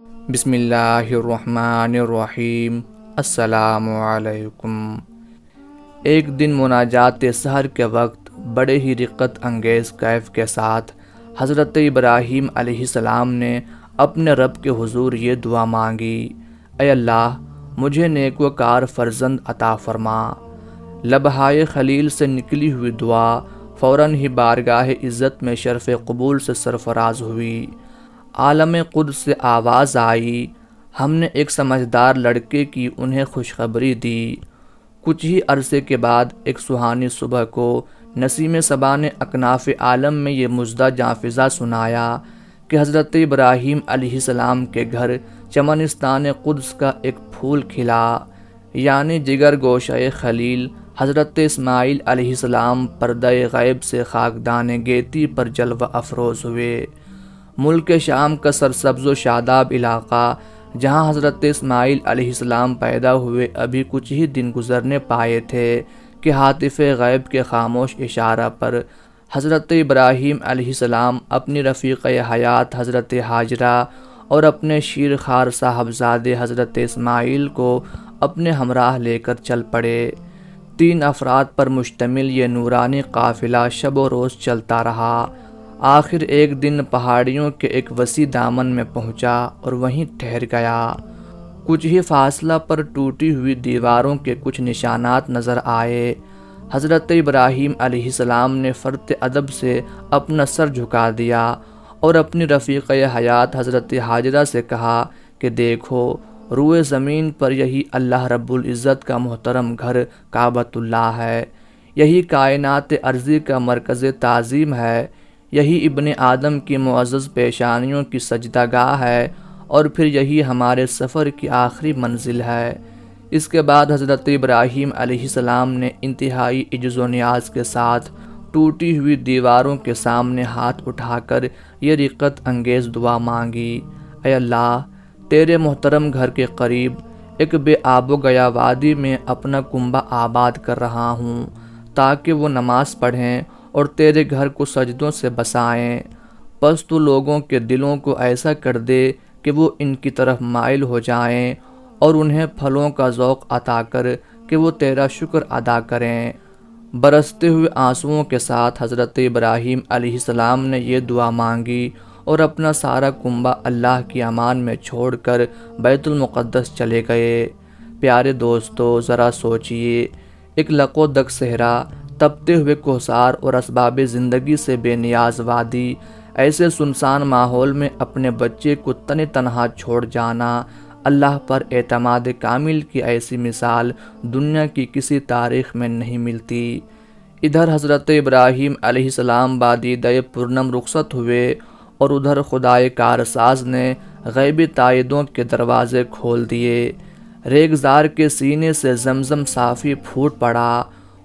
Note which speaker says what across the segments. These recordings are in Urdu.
Speaker 1: بسم اللہ الرحمن الرحیم۔ السلام علیکم۔ ایک دن مناجات سحر کے وقت بڑے ہی رقت انگیز کیف کے ساتھ حضرت ابراہیم علیہ السلام نے اپنے رب کے حضور یہ دعا مانگی: اے اللہ، مجھے نیک و کار فرزند عطا فرما۔ لبہائے خلیل سے نکلی ہوئی دعا فوراً ہی بارگاہ عزت میں شرف قبول سے سرفراز ہوئی۔ عالم قدس سے آواز آئی: ہم نے ایک سمجھدار لڑکے کی انہیں خوشخبری دی۔ کچھ ہی عرصے کے بعد ایک سہانی صبح کو نسیم صبا نے اکناف عالم میں یہ مژدہ جاں سنایا کہ حضرت ابراہیم علیہ السلام کے گھر چمنستان قدس کا ایک پھول کھلا، یعنی جگر گوشہ خلیل حضرت اسماعیل علیہ السلام پردہ غیب سے خاکدان گیتی پر جلوہ افروز ہوئے۔ ملک شام کا سرسبز و شاداب علاقہ، جہاں حضرت اسماعیل علیہ السلام پیدا ہوئے، ابھی کچھ ہی دن گزرنے پائے تھے کہ ہاتف غیب کے خاموش اشارہ پر حضرت ابراہیم علیہ السلام اپنی رفیق حیات حضرت ہاجرہ اور اپنے شیرخوار صاحبزادے حضرت اسماعیل کو اپنے ہمراہ لے کر چل پڑے۔ 3 افراد پر مشتمل یہ نورانی قافلہ شب و روز چلتا رہا۔ آخر ایک دن پہاڑیوں کے ایک وسیع دامن میں پہنچا اور وہیں ٹھہر گیا۔ کچھ ہی فاصلہ پر ٹوٹی ہوئی دیواروں کے کچھ نشانات نظر آئے۔ حضرت ابراہیم علیہ السلام نے فرط ادب سے اپنا سر جھکا دیا اور اپنی رفیق حیات حضرت ہاجرہ سے کہا کہ دیکھو، روئے زمین پر یہی اللہ رب العزت کا محترم گھر کعبۃ اللہ ہے، یہی کائنات ارضی کا مرکز تعظیم ہے، یہی ابن آدم کی معزز پیشانیوں کی سجدہ گاہ ہے، اور پھر یہی ہمارے سفر کی آخری منزل ہے۔ اس کے بعد حضرت ابراہیم علیہ السلام نے انتہائی عجز و نیاز کے ساتھ ٹوٹی ہوئی دیواروں کے سامنے ہاتھ اٹھا کر یہ رقت انگیز دعا مانگی: اے اللہ، تیرے محترم گھر کے قریب ایک بے آب و گیا وادی میں اپنا کنبہ آباد کر رہا ہوں، تاکہ وہ نماز پڑھیں اور تیرے گھر کو سجدوں سے بسائیں۔ پس تو لوگوں کے دلوں کو ایسا کر دے کہ وہ ان کی طرف مائل ہو جائیں، اور انہیں پھلوں کا ذوق عطا کر کہ وہ تیرا شکر ادا کریں۔ برستے ہوئے آنسوؤں کے ساتھ حضرت ابراہیم علیہ السلام نے یہ دعا مانگی اور اپنا سارا کنبہ اللہ کی امان میں چھوڑ کر بیت المقدس چلے گئے۔ پیارے دوستو، ذرا سوچئے، ایک لق و دق صحرا، تپتے ہوئے کوہسار اور اسباب زندگی سے بے نیاز وادی، ایسے سنسان ماحول میں اپنے بچے کو تنہا چھوڑ جانا، اللہ پر اعتماد کامل کی ایسی مثال دنیا کی کسی تاریخ میں نہیں ملتی۔ ادھر حضرت ابراہیم علیہ السلام بادیدہ پرنم رخصت ہوئے، اور ادھر خدائے کارساز نے غیبی تائیدوں کے دروازے کھول دیے۔ ریگزار کے سینے سے زمزم صافی پھوٹ پڑا۔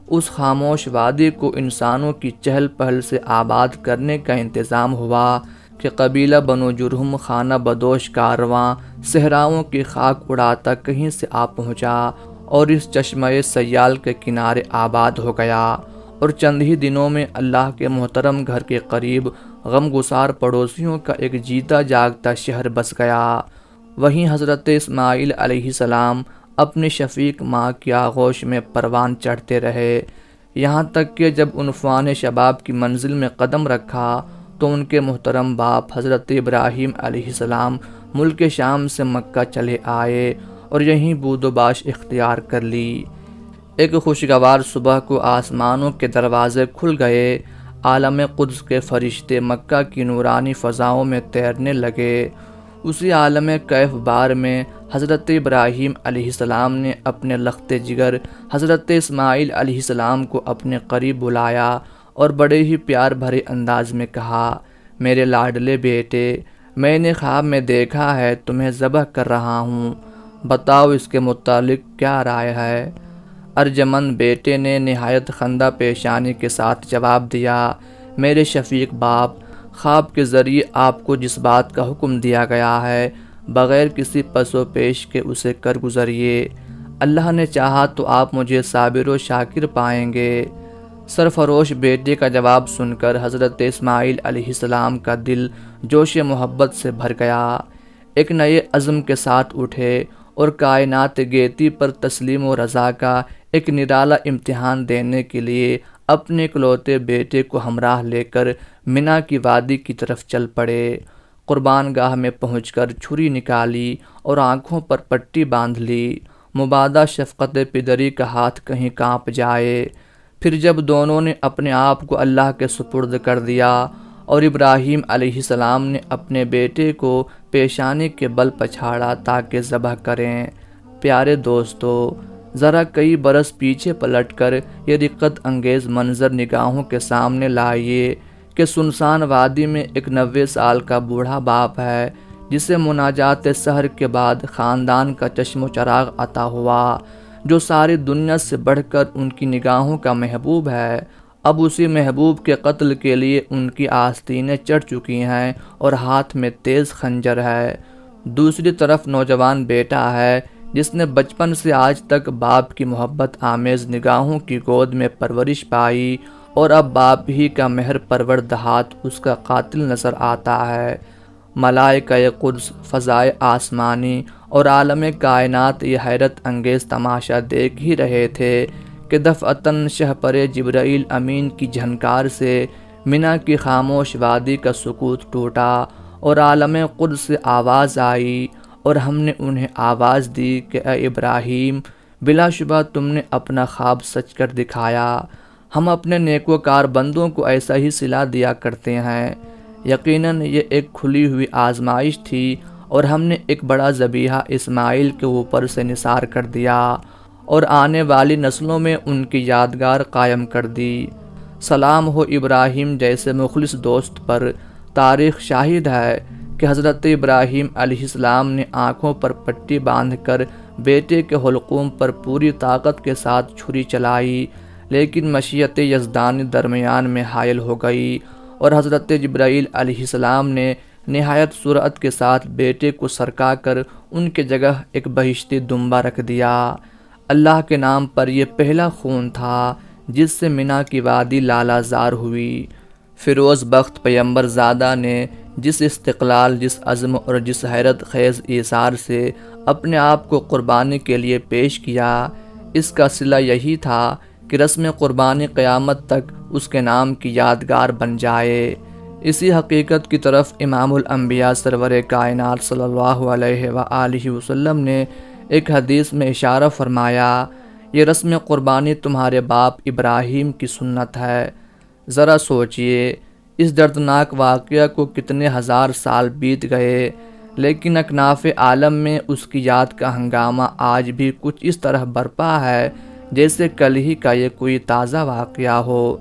Speaker 1: اس خاموش وادی کو انسانوں کی چہل پہل سے آباد کرنے کا انتظام ہوا کہ قبیلہ بنو جرہم خانہ بدوش کارواں صحراؤں کی خاک اڑاتا کہیں سے آ پہنچا اور اس چشمہ سیال کے کنارے آباد ہو گیا، اور چند ہی دنوں میں اللہ کے محترم گھر کے قریب غمگسار پڑوسیوں کا ایک جیتا جاگتا شہر بس گیا۔ وہیں حضرت اسماعیل علیہ السلام اپنی شفیق ماں کی آغوش میں پروان چڑھتے رہے، یہاں تک کہ جب عنفوان شباب کی منزل میں قدم رکھا تو ان کے محترم باپ حضرت ابراہیم علیہ السلام ملک شام سے مکہ چلے آئے اور یہیں بود و باش اختیار کر لی۔ ایک خوشگوار صبح کو آسمانوں کے دروازے کھل گئے، عالم قدس کے فرشتے مکہ کی نورانی فضاؤں میں تیرنے لگے۔ اسی عالم کیف بار میں حضرت ابراہیم علیہ السلام نے اپنے لخت جگر حضرت اسماعیل علیہ السلام کو اپنے قریب بلایا اور بڑے ہی پیار بھرے انداز میں کہا: میرے لاڈلے بیٹے، میں نے خواب میں دیکھا ہے تمہیں ذبح کر رہا ہوں، بتاؤ اس کے متعلق کیا رائے ہے؟ ارجمند بیٹے نے نہایت خندہ پیشانی کے ساتھ جواب دیا: میرے شفیق باپ، خواب کے ذریعے آپ کو جس بات کا حکم دیا گیا ہے، بغیر کسی پس و پیش کے اسے کر گزریے۔ اللہ نے چاہا تو آپ مجھے صابر و شاکر پائیں گے۔ سرفروش بیٹے کا جواب سن کر حضرت اسماعیل علیہ السلام کا دل جوش محبت سے بھر گیا۔ ایک نئے عزم کے ساتھ اٹھے اور کائنات گیتی پر تسلیم و رضا کا ایک نرالا امتحان دینے کے لیے اپنے اکلوتے بیٹے کو ہمراہ لے کر منا کی وادی کی طرف چل پڑے۔ قربان گاہ میں پہنچ کر چھری نکالی اور آنکھوں پر پٹی باندھ لی، مبادا شفقت پدری کا ہاتھ کہیں کانپ جائے۔ پھر جب دونوں نے اپنے آپ کو اللہ کے سپرد کر دیا اور ابراہیم علیہ السلام نے اپنے بیٹے کو پیشانی کے بل پچھاڑا تاکہ ذبح کریں۔ پیارے دوستو، ذرا کئی برس پیچھے پلٹ کر یہ رقت انگیز منظر نگاہوں کے سامنے لائیے کہ سنسان وادی میں ایک 90 سال کا بوڑھا باپ ہے جسے مناجات سحر کے بعد خاندان کا چشم و چراغ عطا ہوا، جو ساری دنیا سے بڑھ کر ان کی نگاہوں کا محبوب ہے۔ اب اسی محبوب کے قتل کے لیے ان کی آستینیں چڑھ چکی ہیں اور ہاتھ میں تیز خنجر ہے۔ دوسری طرف نوجوان بیٹا ہے جس نے بچپن سے آج تک باپ کی محبت آمیز نگاہوں کی گود میں پرورش پائی، اور اب باپ ہی کا مہر پرورد ہاتھ اس کا قاتل نظر آتا ہے۔ ملائکہ قدس، فضائے آسمانی اور عالم کائنات یہ حیرت انگیز تماشا دیکھ ہی رہے تھے کہ دفعتاً شہپر جبرائیل امین کی جھنکار سے منا کی خاموش وادی کا سکوت ٹوٹا اور عالم قدس سے آواز آئی، اور ہم نے انہیں آواز دی کہ اے ابراہیم، بلا شبہ تم نے اپنا خواب سچ کر دکھایا۔ ہم اپنے نیکوکار بندوں کو ایسا ہی صلہ دیا کرتے ہیں۔ یقیناً یہ ایک کھلی ہوئی آزمائش تھی اور ہم نے ایک بڑا ذبیحہ اسماعیل کے اوپر سے نثار کر دیا اور آنے والی نسلوں میں ان کی یادگار قائم کر دی۔ سلام ہو ابراہیم جیسے مخلص دوست پر۔ تاریخ شاہد ہے کہ حضرت ابراہیم علیہ السلام نے آنکھوں پر پٹی باندھ کر بیٹے کے حلقوم پر پوری طاقت کے ساتھ چھری چلائی، لیکن مشیت یزدانی درمیان میں حائل ہو گئی اور حضرت جبرائیل علیہ السلام نے نہایت سرعت کے ساتھ بیٹے کو سرکا کر ان کی جگہ ایک بہشتی دمبا رکھ دیا۔ اللہ کے نام پر یہ پہلا خون تھا جس سے منا کی وادی لالا زار ہوئی۔ فیروز بخت پیمبر زادہ نے جس استقلال، جس عزم اور جس حیرت خیز ایثار سے اپنے آپ کو قربانی کے لیے پیش کیا، اس کا صلہ یہی تھا کہ رسم قربانی قیامت تک اس کے نام کی یادگار بن جائے۔ اسی حقیقت کی طرف امام الانبیاء سرور کائنات صلی اللہ علیہ وآلہ وسلم نے ایک حدیث میں اشارہ فرمایا، یہ رسم قربانی تمہارے باپ ابراہیم کی سنت ہے۔ ذرا سوچئے، اس دردناک واقعہ کو کتنے ہزار سال بیت گئے، لیکن اکناف عالم میں اس کی یاد کا ہنگامہ آج بھی کچھ اس طرح برپا ہے جیسے کل ہی کا یہ کوئی تازہ واقعہ ہو۔